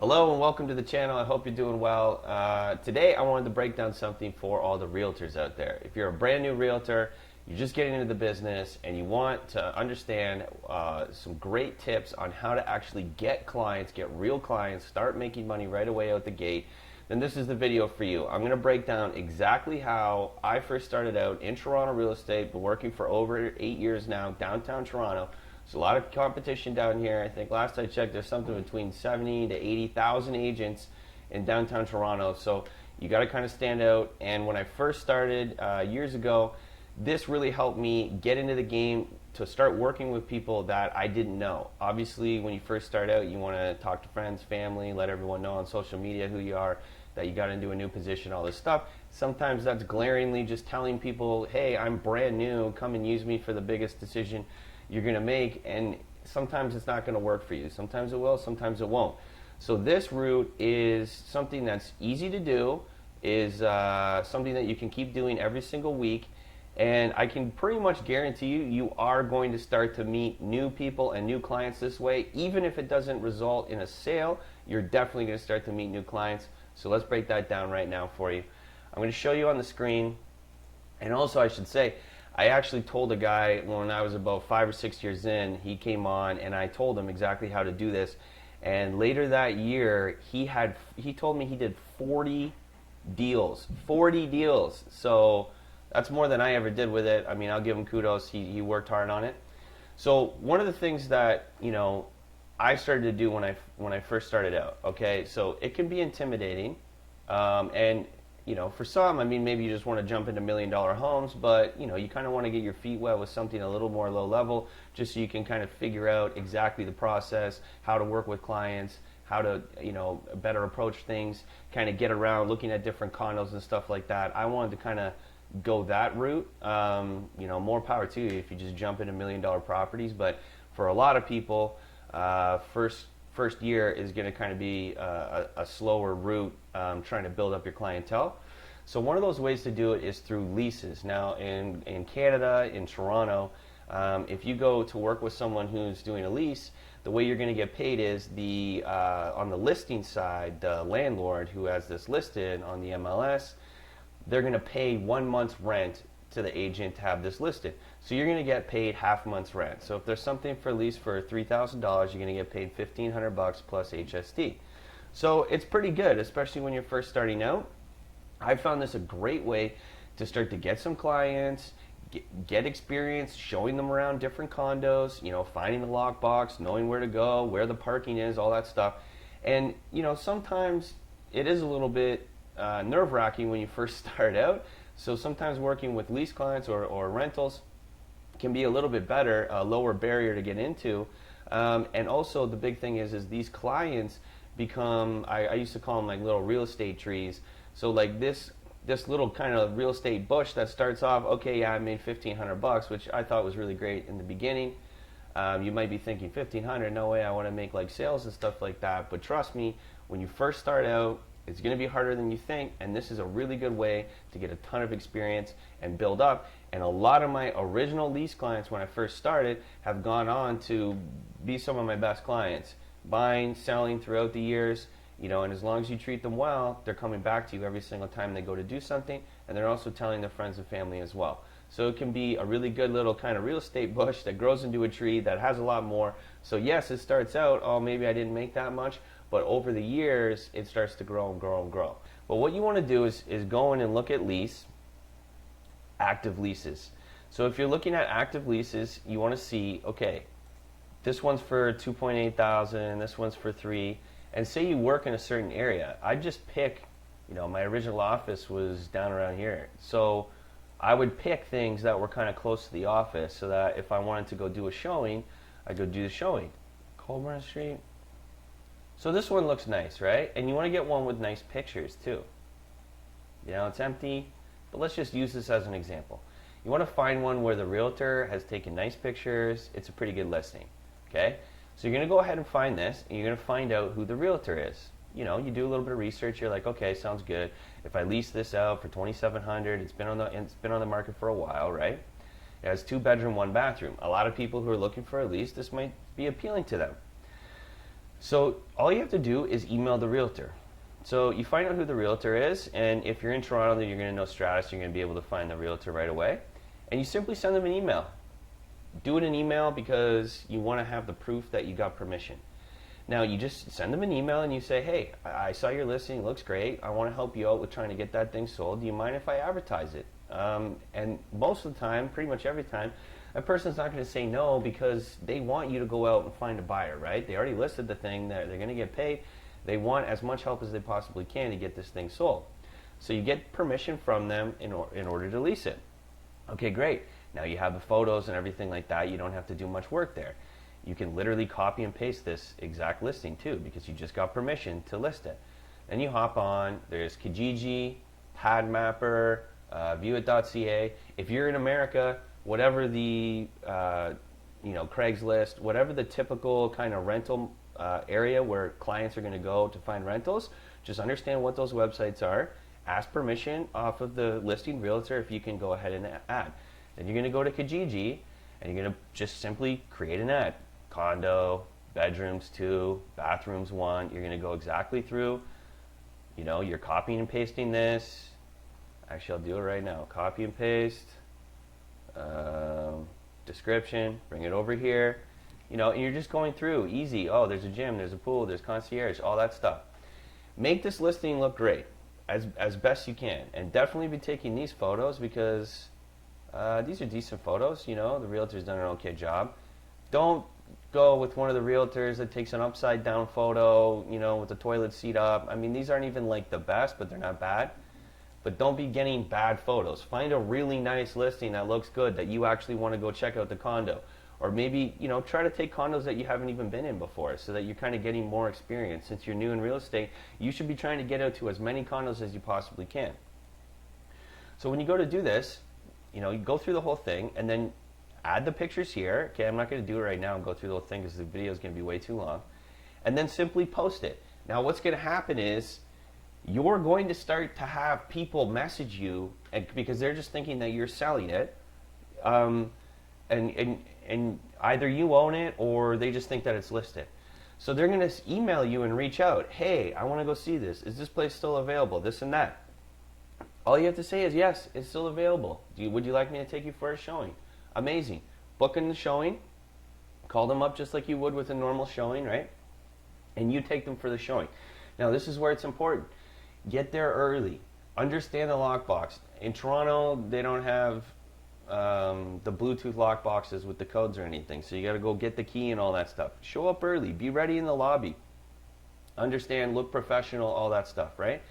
Hello and welcome to the channel. I hope you're doing well. Today I wanted to break down something for all the realtors out there. If you're a brand new realtor, you're just getting into the business and you want to understand some great tips on how to actually get clients, get real clients, start making money right away out the gate, then this is the video for you. I'm going to break down exactly how I first started out in Toronto real estate, been working for over 8 years now, downtown Toronto. There's a lot of competition down here. I think last I checked, there's something between 70 to 80,000 agents in downtown Toronto. So you got to kind of stand out. And when I first started years ago, this really helped me get into the game to start working with people that I didn't know. Obviously, when you first start out, you want to talk to friends, family, let everyone know on social media who you are, that you got into a new position, all this stuff. Sometimes that's glaringly just telling people, hey, I'm brand new, come and use me for the biggest decision you're going to make, and sometimes it's not going to work for you. Sometimes it will, sometimes it won't. So this route is something that's easy to do, is something that you can keep doing every single week, and I can pretty much guarantee you, you are going to start to meet new people and new clients this way. Even if it doesn't result in a sale, you're definitely going to start to meet new clients. So let's break that down right now for you. I'm going to show you on the screen, and also I should say, I actually told a guy when I was about 5 or 6 years in, he came on and I told him exactly how to do this. And later that year, he told me he did 40 deals. 40 deals. So that's more than I ever did with it. I mean, I'll give him kudos. He worked hard on it. So one of the things that, I started to do when I first started out, okay? So it can be intimidating. And for some, I mean, maybe you just want to jump into $1 million homes, but, you kind of want to get your feet wet with something a little more low level, just so you can kind of figure out exactly the process, how to work with clients, how to, better approach things, kind of get around looking at different condos and stuff like that. I wanted to kind of go that route. More power to you if you just jump into $1 million properties, but for a lot of people, first year is going to kind of be a slower route, trying to build up your clientele. So one of those ways to do it is through leases. Now in Canada, in Toronto, if you go to work with someone who's doing a lease, the way you're going to get paid is on the listing side, the landlord who has this listed on the MLS, they're going to pay 1 month's rent to the agent to have this listed. So you're going to get paid half month's rent. So if there's something for lease for $3,000, you're going to get paid $1,500 plus HST. So it's pretty good, especially when you're first starting out. I found this a great way to start to get some clients, get experience, showing them around different condos, finding the lockbox, knowing where to go, where the parking is, all that stuff. And sometimes it is a little bit nerve-wracking when you first start out. So sometimes working with lease clients or rentals can be a little bit better, a lower barrier to get into. And also the big thing is these clients become, I used to call them like little real estate trees. So like this little kind of real estate bush that starts off, okay, yeah, I made $1,500, which I thought was really great in the beginning. You might be thinking $1,500, no way, I want to make like sales and stuff like that. But trust me, when you first start out, it's going to be harder than you think, and this is a really good way to get a ton of experience and build up. And a lot of my original lease clients when I first started have gone on to be some of my best clients, buying, selling throughout the years, and as long as you treat them well, they're coming back to you every single time they go to do something, and they're also telling their friends and family as well. So it can be a really good little kind of real estate bush that grows into a tree that has a lot more. So yes, it starts out, oh, maybe I didn't make that much, but over the years, it starts to grow and grow and grow. But what you want to do is go in and look at active leases. So if you're looking at active leases, you want to see, okay, this one's for 2.8 thousand, this one's for 3, and say you work in a certain area. I just pick, my original office was down around here. So I would pick things that were kind of close to the office so that if I wanted to go do a showing, I'd go do the showing. Colburn Street. So this one looks nice, right? And you want to get one with nice pictures too. It's empty, but let's just use this as an example. You want to find one where the realtor has taken nice pictures. It's a pretty good listing, okay? So you're going to go ahead and find this, and you're going to find out who the realtor is. You do a little bit of research. You're like, okay, sounds good. If I lease this out for $2,700, it's been on the market for a while, right? It has 2 bedroom, 1 bathroom. A lot of people who are looking for a lease, this might be appealing to them. So all you have to do is email the realtor. So you find out who the realtor is, and if you're in Toronto, then you're going to know Stratus. You're going to be able to find the realtor right away, and you simply send them an email. Do it in email because you want to have the proof that you got permission. Now you just send them an email and you say, hey, I saw your listing, it looks great. I want to help you out with trying to get that thing sold. Do you mind if I advertise it? And most of the time, pretty much every time, that person's not going to say no because they want you to go out and find a buyer, right? They already listed the thing, they're going to get paid. They want as much help as they possibly can to get this thing sold. So you get permission from them in order to lease it. Okay, great. Now you have the photos and everything like that. You don't have to do much work there. You can literally copy and paste this exact listing too because you just got permission to list it. Then you hop on, there's Kijiji, PadMapper, viewit.ca. If you're in America, whatever the, Craigslist, whatever the typical kind of rental area where clients are going to go to find rentals, just understand what those websites are. Ask permission off of the listing realtor if you can go ahead and add. Then you're going to go to Kijiji and you're going to just simply create an ad. Condo, bedrooms 2, bathrooms 1. You're going to go exactly through, you're copying and pasting this. Actually, I'll do it right now. Copy and paste, description, bring it over here, and you're just going through, easy. Oh, there's a gym, there's a pool, there's concierge, all that stuff. Make this listing look great as best you can, and definitely be taking these photos because these are decent photos. The realtor's done an okay job. Don't go with one of the realtors that takes an upside down photo, with the toilet seat up. I mean, these aren't even like the best, but they're not bad. But don't be getting bad photos. Find a really nice listing that looks good, that you actually want to go check out the condo. Or maybe, try to take condos that you haven't even been in before so that you're kind of getting more experience. Since you're new in real estate, you should be trying to get out to as many condos as you possibly can. So when you go to do this, you go through the whole thing and then add the pictures here. Okay, I'm not going to do it right now and go through the whole thing because the video is going to be way too long. And then simply post it. Now what's going to happen is you're going to start to have people message you because they're just thinking that you're selling it. And either you own it or they just think that it's listed. So they're going to email you and reach out. Hey, I want to go see this. Is this place still available? This and that. All you have to say is, yes, it's still available. Would you like me to take you for a showing? Amazing. Book in the showing. Call them up just like you would with a normal showing, right? And you take them for the showing. Now, this is where it's important. Get there early. Understand the lockbox. In Toronto, they don't have the Bluetooth lockboxes with the codes or anything, so you got to go get the key and all that stuff. Show up early. Be ready in the lobby. Understand, look professional, all that stuff, right?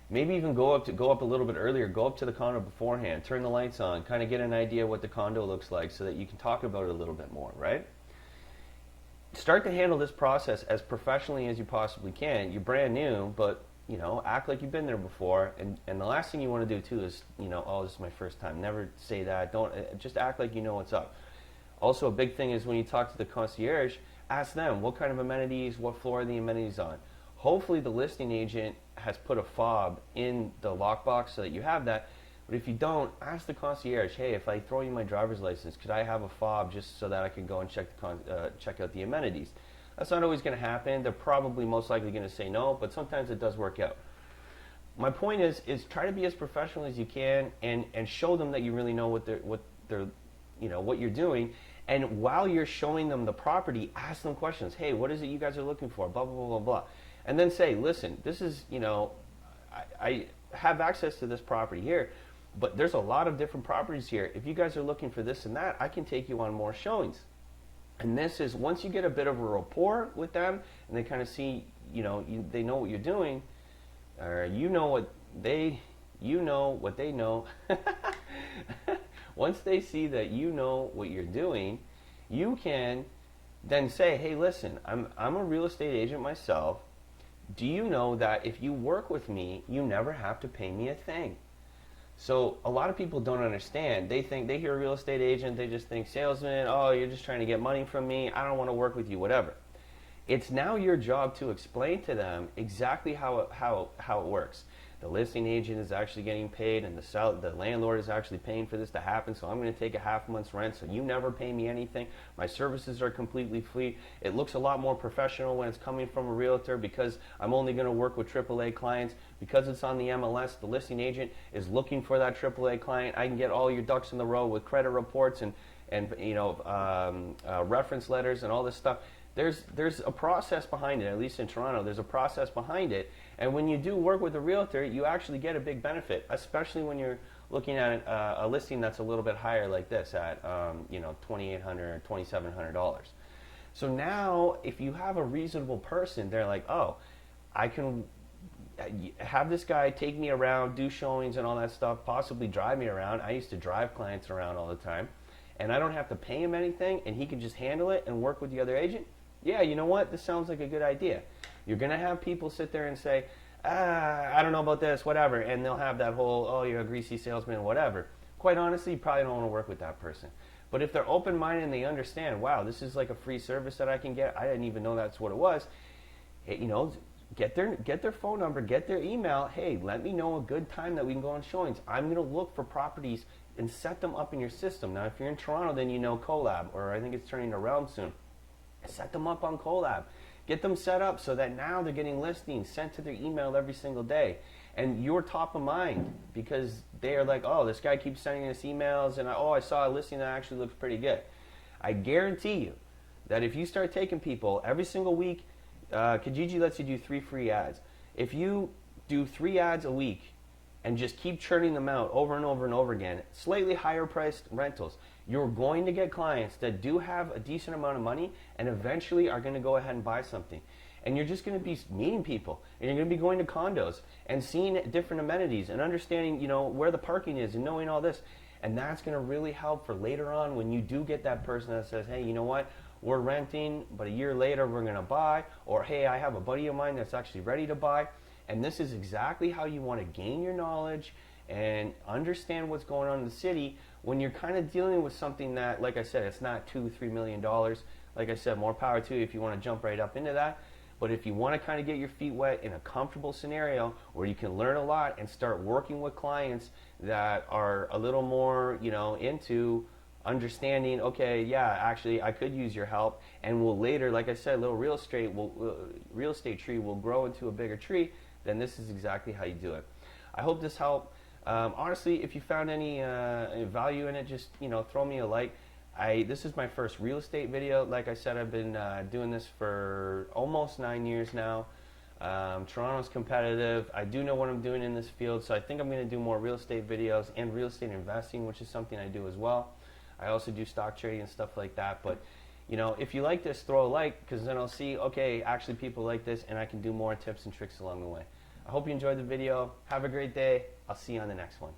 Maybe even go up a little bit earlier. Go up to the condo beforehand. Turn the lights on. Kind of get an idea of what the condo looks like so that you can talk about it a little bit more, right? Start to handle this process as professionally as you possibly can. You're brand new, but act like you've been there before. And the last thing you want to do too is, oh, this is my first time. Never say that. Don't just act like you know what's up. Also, a big thing is when you talk to the concierge, ask them what kind of amenities, what floor are the amenities on. Hopefully the listing agent has put a fob in the lockbox so that you have that. But if you don't, ask the concierge, hey, if I throw you my driver's license, could I have a fob just so that I can go and check out the amenities? That's not always going to happen. They're probably most likely going to say no, but sometimes it does work out. My point is try to be as professional as you can and show them that you really know what you're doing. And while you're showing them the property, ask them questions. Hey, what is it you guys are looking for? Blah, blah, blah, blah, blah. And then say, listen, this is, I have access to this property here, but there's a lot of different properties here. If you guys are looking for this and that, I can take you on more showings. And this is, once you get a bit of a rapport with them and they kind of see, they know what you're doing, or you know what they know. Once they see that you know what you're doing, you can then say, hey, listen, I'm a real estate agent myself. Do you know that if you work with me, you never have to pay me a thing? So a lot of people don't understand. They hear a real estate agent, they just think salesman, oh, you're just trying to get money from me, I don't want to work with you, whatever. It's now your job to explain to them exactly how it works. the listing agent is actually getting paid, and the landlord is actually paying for this to happen, so I'm going to take a half month's rent so you never pay me anything. My services are completely free. It looks a lot more professional when it's coming from a realtor because I'm only going to work with AAA clients. Because it's on the MLS, the listing agent is looking for that AAA client. I can get all your ducks in the row with credit reports and reference letters and all this stuff. There's a process behind it. At least in Toronto, there's a process behind it. And when you do work with a realtor, you actually get a big benefit, especially when you're looking at a listing that's a little bit higher like this at $2,800 or $2,700. So now, if you have a reasonable person, they're like, oh, I can have this guy take me around, do showings and all that stuff, possibly drive me around. I used to drive clients around all the time, and I don't have to pay him anything, and he can just handle it and work with the other agent. Yeah, you know what? This sounds like a good idea. You're going to have people sit there and say, I don't know about this, whatever, and they'll have that whole, oh, you're a greasy salesman, whatever. Quite honestly, you probably don't want to work with that person. But if they're open-minded and they understand, wow, this is like a free service that I can get, I didn't even know that's what it was, get their phone number, get their email, hey, let me know a good time that we can go on showings. I'm going to look for properties and set them up in your system. Now, if you're in Toronto, then you know Colab, or I think it's turning around soon. Set them up on Colab. Get them set up so that now they're getting listings sent to their email every single day. And you're top of mind because they are like, oh, this guy keeps sending us emails, and I saw a listing that actually looks pretty good. I guarantee you that if you start taking people every single week, Kijiji lets you do 3 free ads. If you do 3 ads a week and just keep churning them out over and over and over again, slightly higher priced rentals, you're going to get clients that do have a decent amount of money and eventually are going to go ahead and buy something. And you're just going to be meeting people, and you're going to be going to condos and seeing different amenities and understanding, where the parking is and knowing all this. And that's going to really help for later on when you do get that person that says, hey, you know what? We're renting, but a year later we're going to buy. Or, hey, I have a buddy of mine that's actually ready to buy. And this is exactly how you want to gain your knowledge and understand what's going on in the city when you're kind of dealing with something that, like I said, it's not $2-3 million. Like I said, more power to you if you want to jump right up into that. But if you want to kind of get your feet wet in a comfortable scenario where you can learn a lot and start working with clients that are a little more, into understanding, okay, yeah, actually I could use your help, and will later, like I said, little real estate tree will grow into a bigger tree, then this is exactly how you do it. I hope this helped. Honestly, if you found any value in it, just throw me a like. This is my first real estate video. Like I said, I've been doing this for almost 9 years now. Toronto's competitive. I do know what I'm doing in this field, so I think I'm going to do more real estate videos and real estate investing, which is something I do as well. I also do stock trading and stuff like that. But if you like this, throw a like, because then I'll see, okay, actually people like this, and I can do more tips and tricks along the way. I hope you enjoyed the video. Have a great day. I'll see you on the next one.